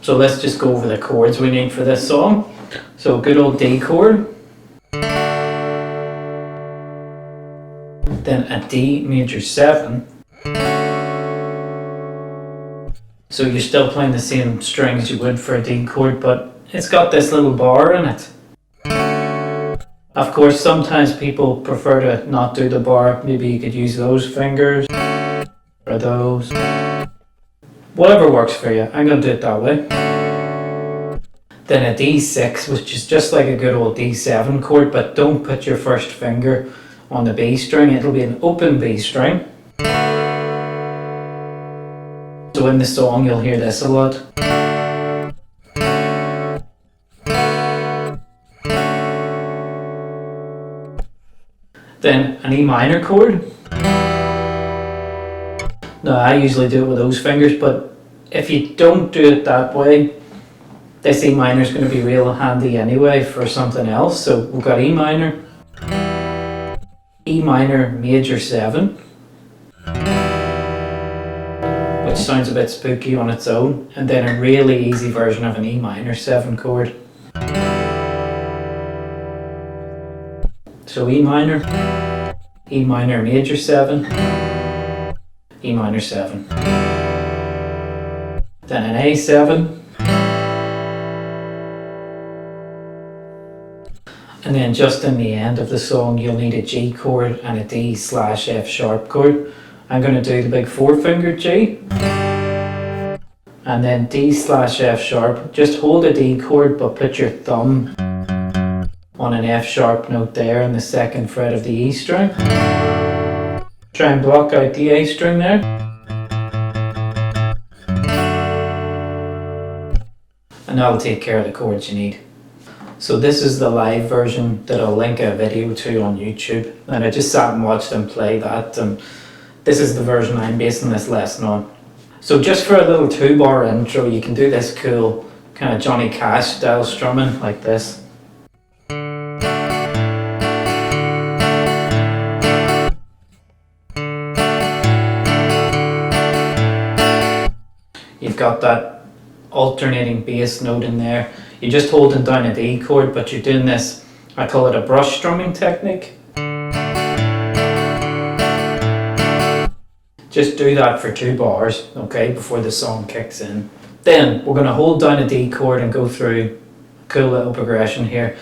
So let's just go over the chords we need for this song. So good old D chord, then a D major 7. So you're still playing the same strings you would for a D chord, but it's got this little bar in it. Of course, sometimes people prefer to not do the bar. Maybe you could use those fingers or those. Whatever works for you. I'm going to do it that way. Then a D6, which is just like a good old D7 chord, but don't put your first finger on the B string. It'll be an open B string. So in the song you'll hear this a lot. Then an E minor chord. Now I usually do it with those fingers, but if you don't do it that way, this E minor is going to be real handy anyway for something else. So we've got E minor major 7, which sounds a bit spooky on its own, and then a really easy version of an E minor 7 chord. So E minor major 7, E minor 7. Then an A7. And then just in the end of the song you'll need a G chord and a D/F sharp chord. I'm going to do the big 4-fingered G. And then D/F sharp. Just hold a D chord but put your thumb on an F sharp note there in the 2nd fret of the E string. Try and block out the A string there. And that'll take care of the chords you need. So this is the live version that I'll link a video to on YouTube. And I just sat and watched them play that, and this is the version I'm basing this lesson on. So just for a little 2-bar intro, you can do this cool kind of Johnny Cash style strumming like this. You've got that alternating bass note in there. You're just holding down a D chord, but you're doing this, I call it a brush strumming technique. Just do that for 2 bars, okay, before the song kicks in. Then we're going to hold down a D chord and go through a cool little progression here.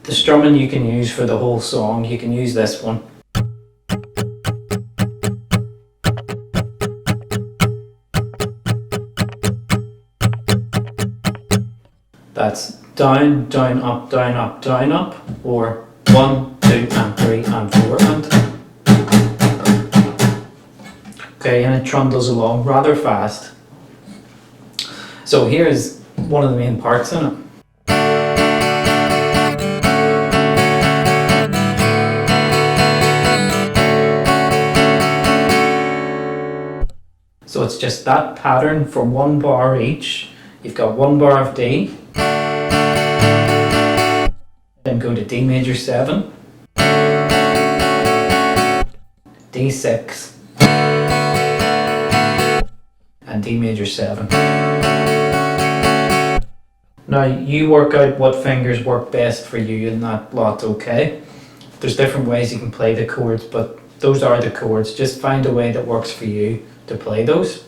The strumming you can use for the whole song, you can use this one. That's down, down, up, down, up, down, up, or 1, 2, and 3, and 4, and. Okay, and it trundles along rather fast. So here's one of the main parts in it. So it's just that pattern for 1 bar each. You've got 1 bar of D. Then go to D major 7, D6, and D major 7. Now you work out what fingers work best for you in that lot, okay? There's different ways you can play the chords, but those are the chords. Just find a way that works for you to play those.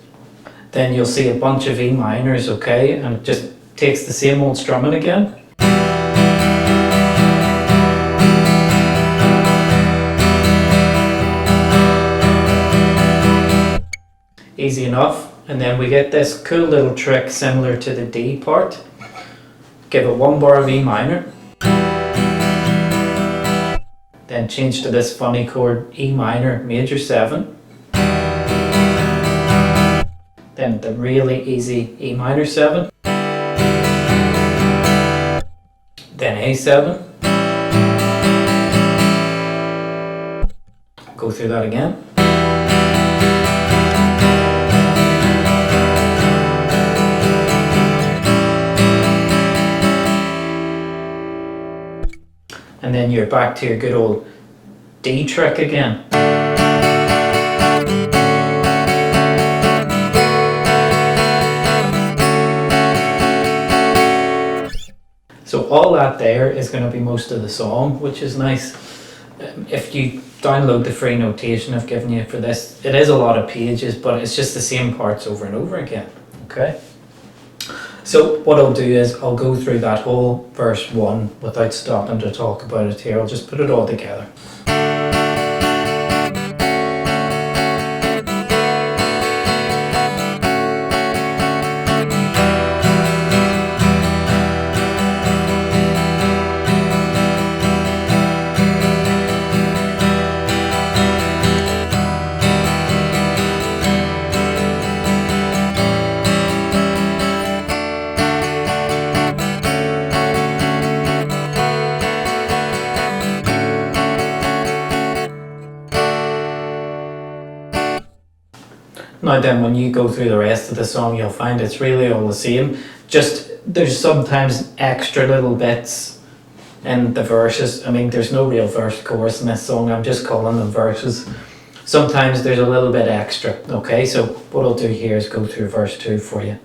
Then you'll see a bunch of E minors, okay? And it just takes the same old strumming again. Easy enough. And then we get this cool little trick similar to the D part. Give it 1 bar of E minor. Then change to this funny chord E minor major 7. Then the really easy E minor 7. Then A7. Go through that again. And then you're back to your good old D trick again. there is going to be most of the song, which is nice. If you download the free notation I've given you for this, it is a lot of pages, but it's just the same parts over and over again. Okay. So what I'll do is I'll go through that whole verse 1 without stopping to talk about it here. I'll just put it all together. Now then, when you go through the rest of the song, you'll find it's really all the same. Just there's sometimes extra little bits in the verses. I mean, there's no real verse chorus in this song. I'm just calling them verses. Sometimes there's a little bit extra. Okay, so what I'll do here is go through verse 2 for you.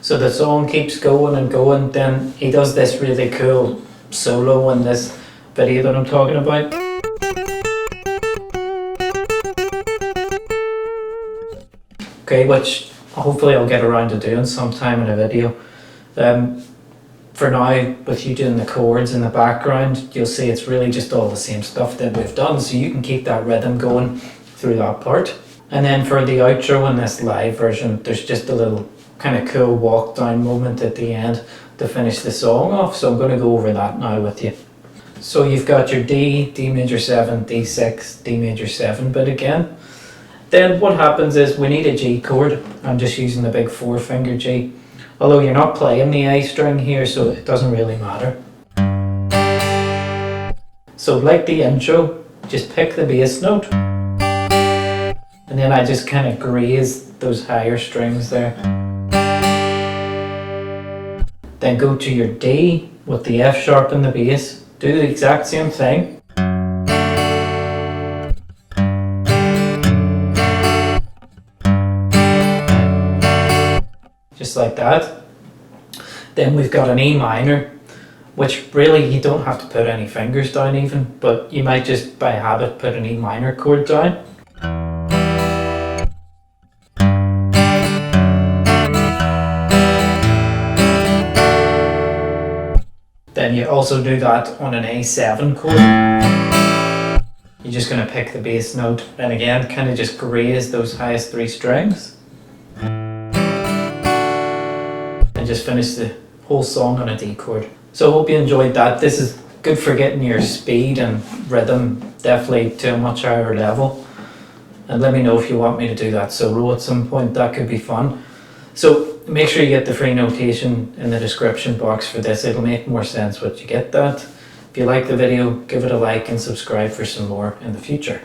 So the song keeps going and going, then he does this really cool solo in this video that I'm talking about. Okay, which hopefully I'll get around to doing sometime in a video. For now, with you doing the chords in the background, you'll see it's really just all the same stuff that we've done, so you can keep that rhythm going through that part. And then for the outro in this live version, there's just a little kind of cool walk down moment at the end to finish the song off, so I'm going to go over that now with you. So you've got your D, D major 7, D6, D major 7 bit again. Then what happens is we need a G chord. I'm just using the big 4-finger G, although you're not playing the A string here, so it doesn't really matter. So like the intro, just pick the bass note, and then I just kind of graze those higher strings there. Then go to your D with the F sharp in the bass. Do the exact same thing. Just like that. Then we've got an E minor, which really you don't have to put any fingers down even, but you might just by habit put an E minor chord down. Then you also do that on an A7 chord. You're just going to pick the bass note and again kind of just graze those highest 3 strings. And just finish the whole song on a D chord. So I hope you enjoyed that. This is good for getting your speed and rhythm definitely to a much higher level. And let me know if you want me to do that solo at some point. That could be fun. So make sure you get the free notation in the description box for this. It'll make more sense once you get that. If you like the video, give it a like and subscribe for some more in the future.